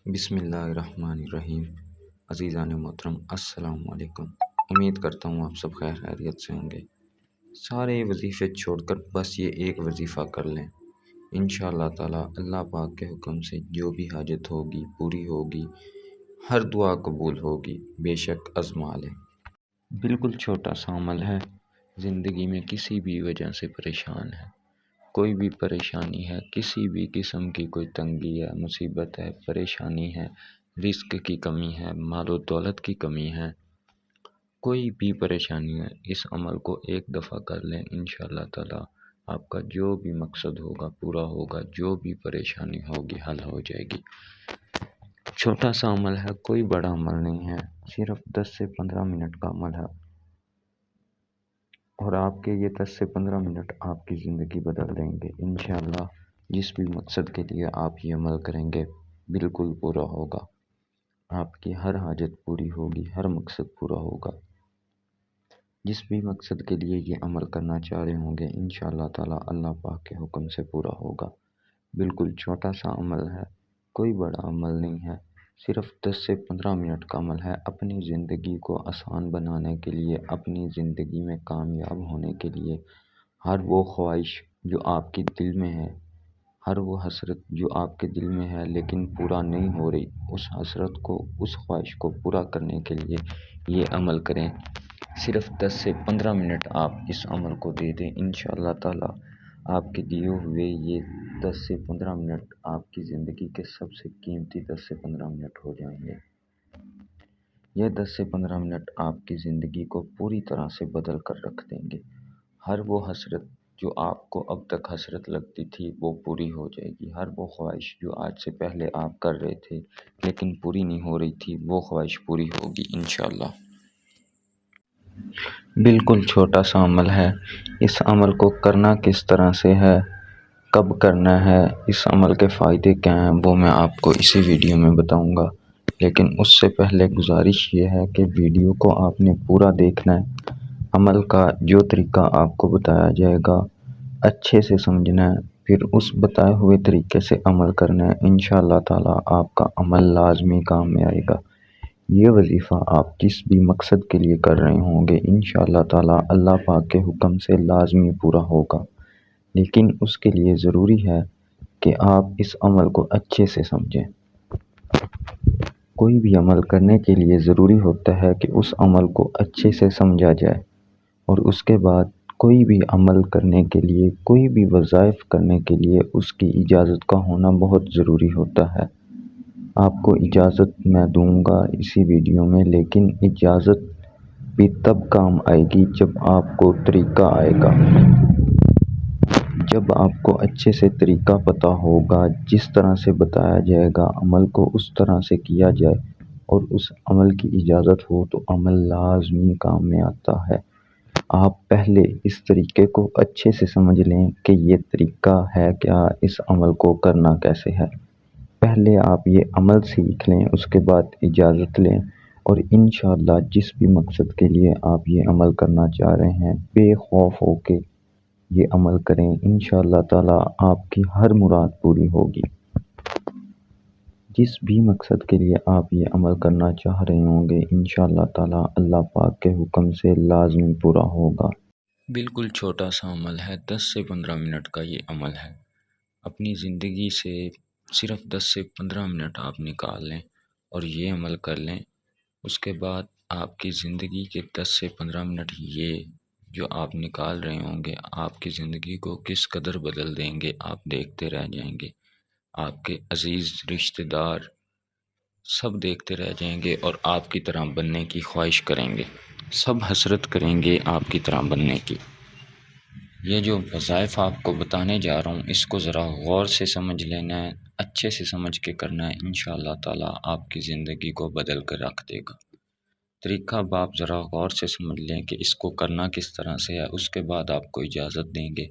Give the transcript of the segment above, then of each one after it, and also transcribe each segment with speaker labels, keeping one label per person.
Speaker 1: بسم اللہ الرحمن الرحیم۔ عزیزان محترم السلام علیکم۔ امید کرتا ہوں آپ سب خیر خیریت سے ہوں گے۔ سارے وظیفے چھوڑ کر بس یہ ایک وظیفہ کر لیں، انشاءاللہ تعالیٰ اللہ پاک کے حکم سے جو بھی حاجت ہوگی پوری ہوگی، ہر دعا قبول ہوگی، بے شک آزما لیں۔ بالکل چھوٹا سا عمل ہے، زندگی میں کسی بھی وجہ سے پریشان ہے، کوئی بھی پریشانی ہے، کسی بھی قسم کی کوئی تنگی ہے، مصیبت ہے، پریشانی ہے، رزق کی کمی ہے، مال و دولت کی کمی ہے، کوئی بھی پریشانی ہے، اس عمل کو ایک دفعہ کر لیں، انشاءاللہ تعالیٰ آپ کا جو بھی مقصد ہوگا پورا ہوگا، جو بھی پریشانی ہوگی حل ہو جائے گی۔ چھوٹا سا عمل ہے، کوئی بڑا عمل نہیں ہے، صرف 10 سے 15 منٹ کا عمل ہے، اور آپ کے یہ 10 سے 15 منٹ آپ کی زندگی بدل دیں گے انشاءاللہ۔ جس بھی مقصد کے لیے آپ یہ عمل کریں گے بالکل پورا ہوگا، آپ کی ہر حاجت پوری ہوگی، ہر مقصد پورا ہوگا۔ جس بھی مقصد کے لیے یہ عمل کرنا چاہ رہے ہوں گے انشاءاللہ تعالیٰ اللہ پاک کے حکم سے پورا ہوگا۔ بالکل چھوٹا سا عمل ہے، کوئی بڑا عمل نہیں ہے، صرف 10 سے 15 منٹ کا عمل ہے، اپنی زندگی کو آسان بنانے کے لیے، اپنی زندگی میں کامیاب ہونے کے لیے۔ ہر وہ خواہش جو آپ کے دل میں ہے، ہر وہ حسرت جو آپ کے دل میں ہے لیکن پورا نہیں ہو رہی، اس حسرت کو، اس خواہش کو پورا کرنے کے لیے یہ عمل کریں۔ صرف 10 سے 15 منٹ آپ اس عمل کو دے دیں، انشاءاللہ تعالیٰ آپ کے دیے ہوئے یہ 10 سے 15 منٹ آپ کی زندگی کے سب سے قیمتی 10 سے 15 منٹ ہو جائیں گے۔ یہ 10 سے 15 منٹ آپ کی زندگی کو پوری طرح سے بدل کر رکھ دیں گے۔ ہر وہ حسرت جو آپ کو اب تک حسرت لگتی تھی وہ پوری ہو جائے گی، ہر وہ خواہش جو آج سے پہلے آپ کر رہے تھے لیکن پوری نہیں ہو رہی تھی وہ خواہش پوری ہوگی انشاءاللہ۔ بالکل چھوٹا سا عمل ہے، اس عمل کو کرنا کس طرح سے ہے، کب کرنا ہے، اس عمل کے فائدے کیا ہیں وہ میں آپ کو اسی ویڈیو میں بتاؤں گا، لیکن اس سے پہلے گزارش یہ ہے کہ ویڈیو کو آپ نے پورا دیکھنا ہے۔ عمل کا جو طریقہ آپ کو بتایا جائے گا اچھے سے سمجھنا ہے، پھر اس بتائے ہوئے طریقے سے عمل کرنا ہے، انشاءاللہ تعالیٰ آپ کا عمل لازمی کام میں آئے گا۔ یہ وظیفہ آپ جس بھی مقصد کے لیے کر رہے ہوں گے انشاءاللہ تعالیٰ اللہ پاک کے حکم سے لازمی پورا ہوگا، لیکن اس کے لیے ضروری ہے کہ آپ اس عمل کو اچھے سے سمجھیں۔ کوئی بھی عمل کرنے کے لیے ضروری ہوتا ہے کہ اس عمل کو اچھے سے سمجھا جائے، اور اس کے بعد کوئی بھی عمل کرنے کے لیے، کوئی بھی وظائف کرنے کے لیے اس کی اجازت کا ہونا بہت ضروری ہوتا ہے۔ آپ کو اجازت میں دوں گا اسی ویڈیو میں، لیکن اجازت بھی تب کام آئے گی جب آپ کو طریقہ آئے گا، جب آپ کو اچھے سے طریقہ پتہ ہوگا، جس طرح سے بتایا جائے گا عمل کو اس طرح سے کیا جائے اور اس عمل کی اجازت ہو تو عمل لازمی کام میں آتا ہے۔ آپ پہلے اس طریقے کو اچھے سے سمجھ لیں کہ یہ طریقہ ہے کیا، اس عمل کو کرنا کیسے ہے۔ پہلے آپ یہ عمل سیکھ لیں، اس کے بعد اجازت لیں، اور انشاءاللہ جس بھی مقصد کے لیے آپ یہ عمل کرنا چاہ رہے ہیں بے خوف ہو کے یہ عمل کریں، انشاءاللہ تعالیٰ آپ کی ہر مراد پوری ہوگی۔ جس بھی مقصد کے لیے آپ یہ عمل کرنا چاہ رہے ہوں گے انشاءاللہ تعالیٰ اللہ پاک کے حکم سے لازمی پورا ہوگا۔ بالکل چھوٹا سا عمل ہے، 10 سے 15 منٹ کا یہ عمل ہے۔ اپنی زندگی سے صرف 10 سے 15 منٹ آپ نکال لیں اور یہ عمل کر لیں، اس کے بعد آپ کی زندگی کے 10 سے 15 منٹ یہ جو آپ نکال رہے ہوں گے آپ کی زندگی کو کس قدر بدل دیں گے، آپ دیکھتے رہ جائیں گے۔ آپ کے عزیز رشتہ دار سب دیکھتے رہ جائیں گے اور آپ کی طرح بننے کی خواہش کریں گے، سب حسرت کریں گے آپ کی طرح بننے کی۔ یہ جو وظائف آپ کو بتانے جا رہا ہوں اس کو ذرا غور سے سمجھ لینا ہے، اچھے سے سمجھ کے کرنا ہے، انشاءاللہ تعالیٰ آپ کی زندگی کو بدل کر رکھ دے گا۔ طریقہ اب آپ ذرا غور سے سمجھ لیں کہ اس کو کرنا کس طرح سے ہے، اس کے بعد آپ کو اجازت دیں گے۔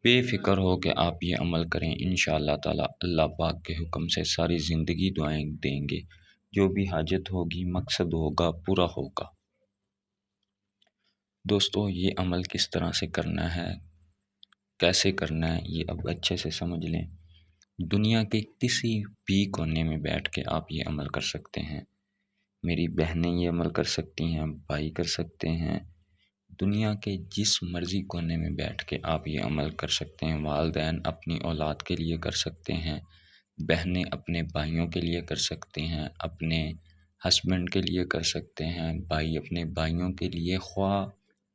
Speaker 1: بے فکر ہو کہ آپ یہ عمل کریں، انشاءاللہ تعالیٰ اللہ پاک کے حکم سے ساری زندگی دعائیں دیں گے، جو بھی حاجت ہوگی، مقصد ہوگا، پورا ہوگا۔ دوستو یہ عمل کس طرح سے کرنا ہے، کیسے کرنا ہے، یہ اب اچھے سے سمجھ لیں۔ دنیا کے کسی بھی کونے میں بیٹھ کے آپ یہ عمل کر سکتے ہیں۔ میری بہنیں یہ عمل کر سکتی ہیں، بھائی کر سکتے ہیں، دنیا کے جس مرضی کونے میں بیٹھ کے آپ یہ عمل کر سکتے ہیں۔ والدین اپنی اولاد کے لیے کر سکتے ہیں، بہنیں اپنے بھائیوں کے لیے کر سکتے ہیں، اپنے ہسبینڈ کے لیے کر سکتے ہیں، بھائی اپنے بھائیوں کے لیے، خواہ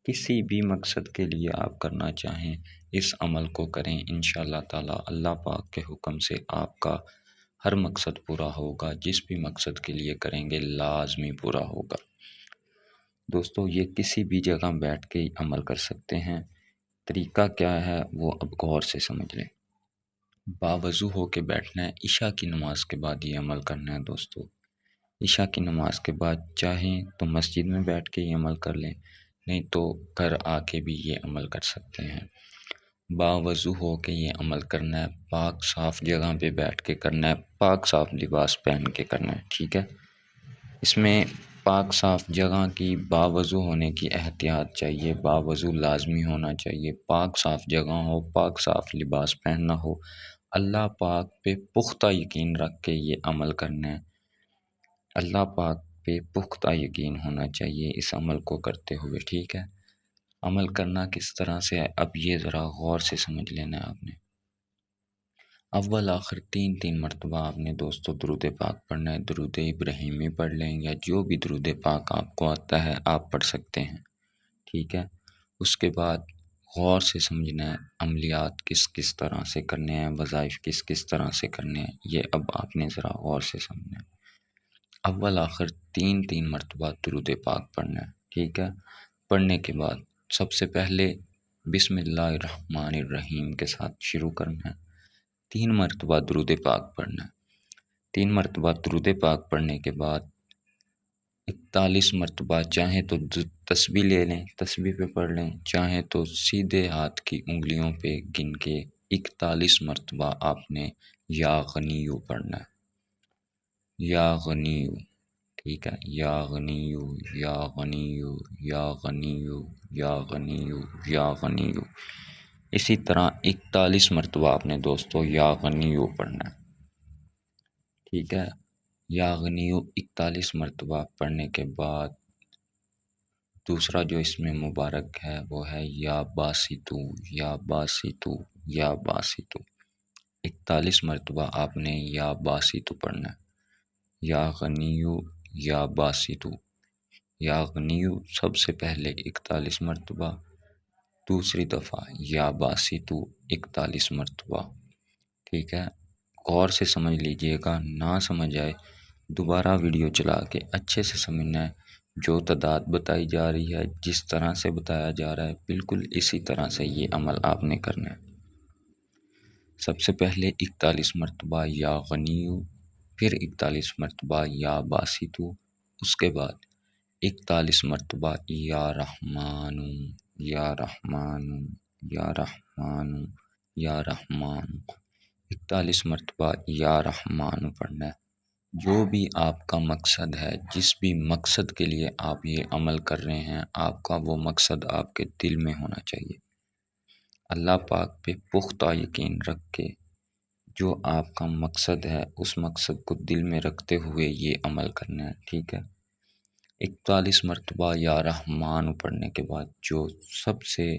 Speaker 1: کسی بھی مقصد کے لیے آپ کرنا چاہیں اس عمل کو کریں۔ انشاءاللہ تعالی اللہ پاک کے حکم سے آپ کا ہر مقصد پورا ہوگا، جس بھی مقصد کے لیے کریں گے لازمی پورا ہوگا۔ دوستو یہ کسی بھی جگہ بیٹھ کے عمل کر سکتے ہیں۔ طریقہ کیا ہے وہ اب غور سے سمجھ لیں۔ باوضو ہو کے بیٹھنا ہے، عشاء کی نماز کے بعد یہ عمل کرنا ہے دوستو۔ عشاء کی نماز کے بعد چاہیں تو مسجد میں بیٹھ کے یہ عمل کر لیں، نہیں تو گھر آ کے بھی یہ عمل کر سکتے ہیں۔ باوضو ہو کے یہ عمل کرنا ہے، پاک صاف جگہ پہ بیٹھ کے کرنا ہے، پاک صاف لباس پہن کے کرنا ہے، ٹھیک ہے۔ اس میں پاک صاف جگہ کی باوضو ہونے کی احتیاط چاہیے، باوضو لازمی ہونا چاہیے، پاک صاف جگہ ہو، پاک صاف لباس پہننا ہو، اللہ پاک پہ پختہ یقین رکھ کے یہ عمل کرنا ہے۔ اللہ پاک پہ پختہ یقین ہونا چاہیے اس عمل کو کرتے ہوئے، ٹھیک ہے۔ عمل کرنا کس طرح سے ہے اب یہ ذرا غور سے سمجھ لینا ہے آپ نے۔ اول آخر 3 مرتبہ آپ نے دوستو درود پاک پڑھنا ہے، درود ابراہیمی پڑھ لیں یا جو بھی درود پاک آپ کو آتا ہے آپ پڑھ سکتے ہیں، ٹھیک ہے۔ اس کے بعد غور سے سمجھنا ہے عملیات کس کس طرح سے کرنے ہیں، وظائف کس کس طرح سے کرنے ہیں، یہ اب آپ نے ذرا غور سے سمجھنا ہے۔ اول آخر 3 مرتبہ درود پاک پڑھنا ہے، ٹھیک ہے۔ پڑھنے کے بعد سب سے پہلے بسم اللہ الرحمن الرحیم کے ساتھ شروع کرنا ہے، 3 مرتبہ درود پاک پڑھنا ہے۔ 3 مرتبہ درود پاک پڑھنے کے بعد 41 مرتبہ چاہیں تو تسبیح لے لیں، تسبیح پہ پڑھ لیں، چاہیں تو سیدھے ہاتھ کی انگلیوں پہ گن کے 41 مرتبہ آپ نے یا غنیو پڑھنا ہے، یا غنیو، ٹھیک ہے۔ یا غنیو یا غنیو یا غنیو یا غنیو یا غنیو، اسی طرح 41 مرتبہ آپ نے دوستو یا غنیو پڑھنا ہے، ٹھیک ہے۔ یا غنیو 41 مرتبہ پڑھنے کے بعد دوسرا جو اس میں مبارک ہے وہ ہے یا باسطو یا باسطو یا باسطو، 41 مرتبہ آپ نے یا باسطو پڑھنا ہے، یا غنیو یا باسطو، یا غنیو سب سے پہلے 41 مرتبہ، دوسری دفعہ یا باسطو 41 مرتبہ، ٹھیک ہے۔ غور سے سمجھ لیجئے گا، نہ سمجھ آئے دوبارہ ویڈیو چلا کے اچھے سے سمجھنا ہے۔ جو تعداد بتائی جا رہی ہے، جس طرح سے بتایا جا رہا ہے، بالکل اسی طرح سے یہ عمل آپ نے کرنا ہے۔ سب سے پہلے 41 مرتبہ یا غنیو، پھر 41 مرتبہ یا باسطو، اس کے بعد 41 مرتبہ یا رحمان یا رحمان یا رحمان یا رحمان، 41 مرتبہ یا رحمان پڑھنا ہے۔ جو بھی آپ کا مقصد ہے، جس بھی مقصد کے لیے آپ یہ عمل کر رہے ہیں، آپ کا وہ مقصد آپ کے دل میں ہونا چاہیے۔ اللہ پاک پہ پختہ یقین رکھ کے جو آپ کا مقصد ہے اس مقصد کو دل میں رکھتے ہوئے یہ عمل کرنا ہے، ٹھیک ہے۔ 41 مرتبہ یا رحمان پڑھنے کے بعد جو سب سے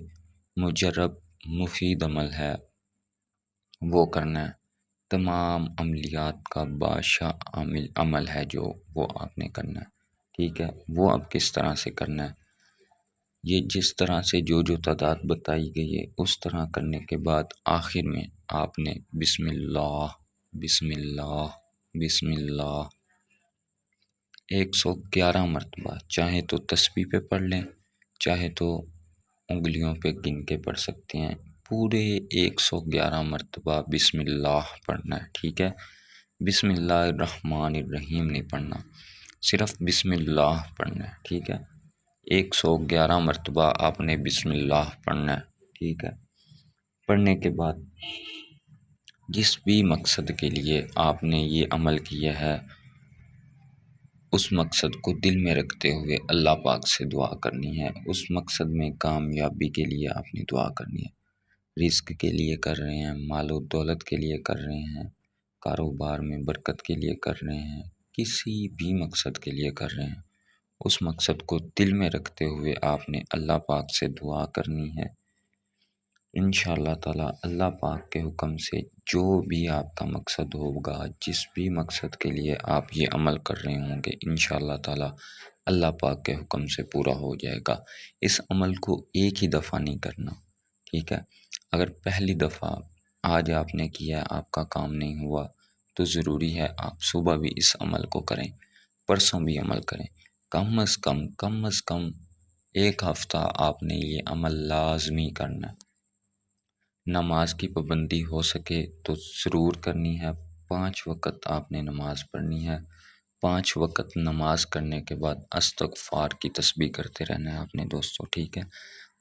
Speaker 1: مجرب مفید عمل ہے وہ کرنا ہے، تمام عملیات کا بادشاہ عمل ہے جو وہ آپ نے کرنا ہے، ٹھیک ہے۔ وہ اب کس طرح سے کرنا ہے، یہ جس طرح سے جو تعداد بتائی گئی ہے اس طرح کرنے کے بعد آخر میں آپ نے بسم اللہ بسم اللہ بسم اللہ 111 مرتبہ، چاہے تو تسبیح پہ پڑھ لیں، چاہے تو انگلیوں پہ گن کے پڑھ سکتے ہیں، پورے 111 مرتبہ بسم اللہ پڑھنا ہے، ٹھیک ہے۔ بسم اللہ الرحمن الرحیم نہیں پڑھنا، صرف بسم اللہ پڑھنا ہے، ٹھیک ہے۔ 111 مرتبہ آپ نے بسم اللہ پڑھنا ہے، ٹھیک ہے۔ پڑھنے کے بعد جس بھی مقصد کے لیے آپ نے یہ عمل کیا ہے اس مقصد کو دل میں رکھتے ہوئے اللہ پاک سے دعا کرنی ہے۔ اس مقصد میں کامیابی کے لیے آپ نے دعا کرنی ہے، رزق کے لیے کر رہے ہیں، مال و دولت کے لیے کر رہے ہیں، کاروبار میں برکت کے لیے کر رہے ہیں، کسی بھی مقصد کے لیے کر رہے ہیں، اس مقصد کو دل میں رکھتے ہوئے آپ نے اللہ پاک سے دعا کرنی ہے۔ انشاءاللہ تعالیٰ اللہ پاک کے حکم سے جو بھی آپ کا مقصد ہوگا، جس بھی مقصد کے لیے آپ یہ عمل کر رہے ہوں گے، انشاءاللہ تعالیٰ اللہ پاک کے حکم سے پورا ہو جائے گا۔ اس عمل کو ایک ہی دفعہ نہیں کرنا، ٹھیک ہے؟ اگر پہلی دفعہ آج آپ نے کیا، آپ کا کام نہیں ہوا، تو ضروری ہے آپ صبح بھی اس عمل کو کریں، پرسوں بھی عمل کریں، کم از کم ایک ہفتہ آپ نے یہ عمل لازمی کرنا ہے۔ نماز کی پابندی ہو سکے تو ضرور کرنی ہے، 5 وقت آپ نے نماز پڑھنی ہے۔ 5 وقت نماز کرنے کے بعد استغفار کی تسبیح کرتے رہنا ہے آپ نے دوستو، ٹھیک ہے؟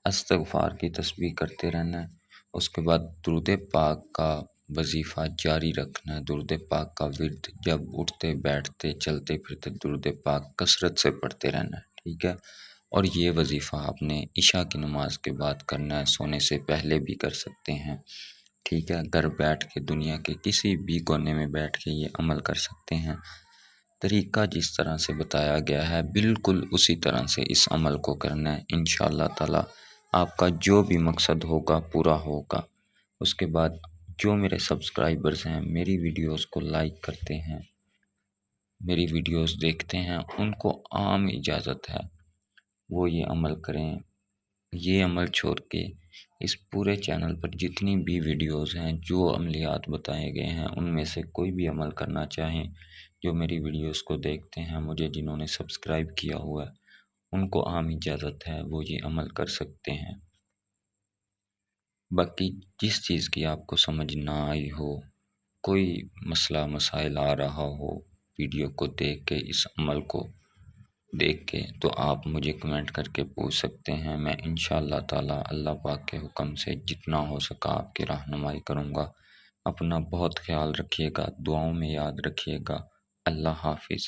Speaker 1: استغفار کی تسبیح کرتے رہنا ہے۔ اس کے بعد درود پاک کا وظیفہ جاری رکھنا ہے، درود پاک کا ورد جب اٹھتے بیٹھتے چلتے پھرتے درود پاک کثرت سے پڑھتے رہنا ہے، ٹھیک ہے؟ اور یہ وظیفہ آپ نے عشاء کی نماز کے بعد کرنا ہے، سونے سے پہلے بھی کر سکتے ہیں، ٹھیک ہے؟ گھر بیٹھ کے دنیا کے کسی بھی کونے میں بیٹھ کے یہ عمل کر سکتے ہیں۔ طریقہ جس طرح سے بتایا گیا ہے بالکل اسی طرح سے اس عمل کو کرنا ہے، انشاءاللہ تعالیٰ آپ کا جو بھی مقصد ہوگا پورا ہوگا۔ اس کے بعد جو میرے سبسکرائبرز ہیں، میری ویڈیوز کو لائک کرتے ہیں، میری ویڈیوز دیکھتے ہیں، ان کو عام اجازت ہے وہ یہ عمل کریں۔ یہ عمل چھوڑ کے اس پورے چینل پر جتنی بھی ویڈیوز ہیں، جو عملیات بتائے گئے ہیں، ان میں سے کوئی بھی عمل کرنا چاہیں، جو میری ویڈیوز کو دیکھتے ہیں، مجھے جنہوں نے سبسکرائب کیا ہوا ہے، ان کو عام اجازت ہے وہ یہ عمل کر سکتے ہیں۔ باقی جس چیز کی آپ کو سمجھ نہ آئی ہو، کوئی مسئلہ مسائل آ رہا ہو، ویڈیو کو دیکھ کے اس عمل کو دیکھ کے، تو آپ مجھے کمنٹ کر کے پوچھ سکتے ہیں۔ میں انشاءاللہ تعالیٰ اللہ پاک کے حکم سے جتنا ہو سکا آپ کی رہنمائی کروں گا۔ اپنا بہت خیال رکھیے گا، دعاؤں میں یاد رکھیے گا۔ اللہ حافظ۔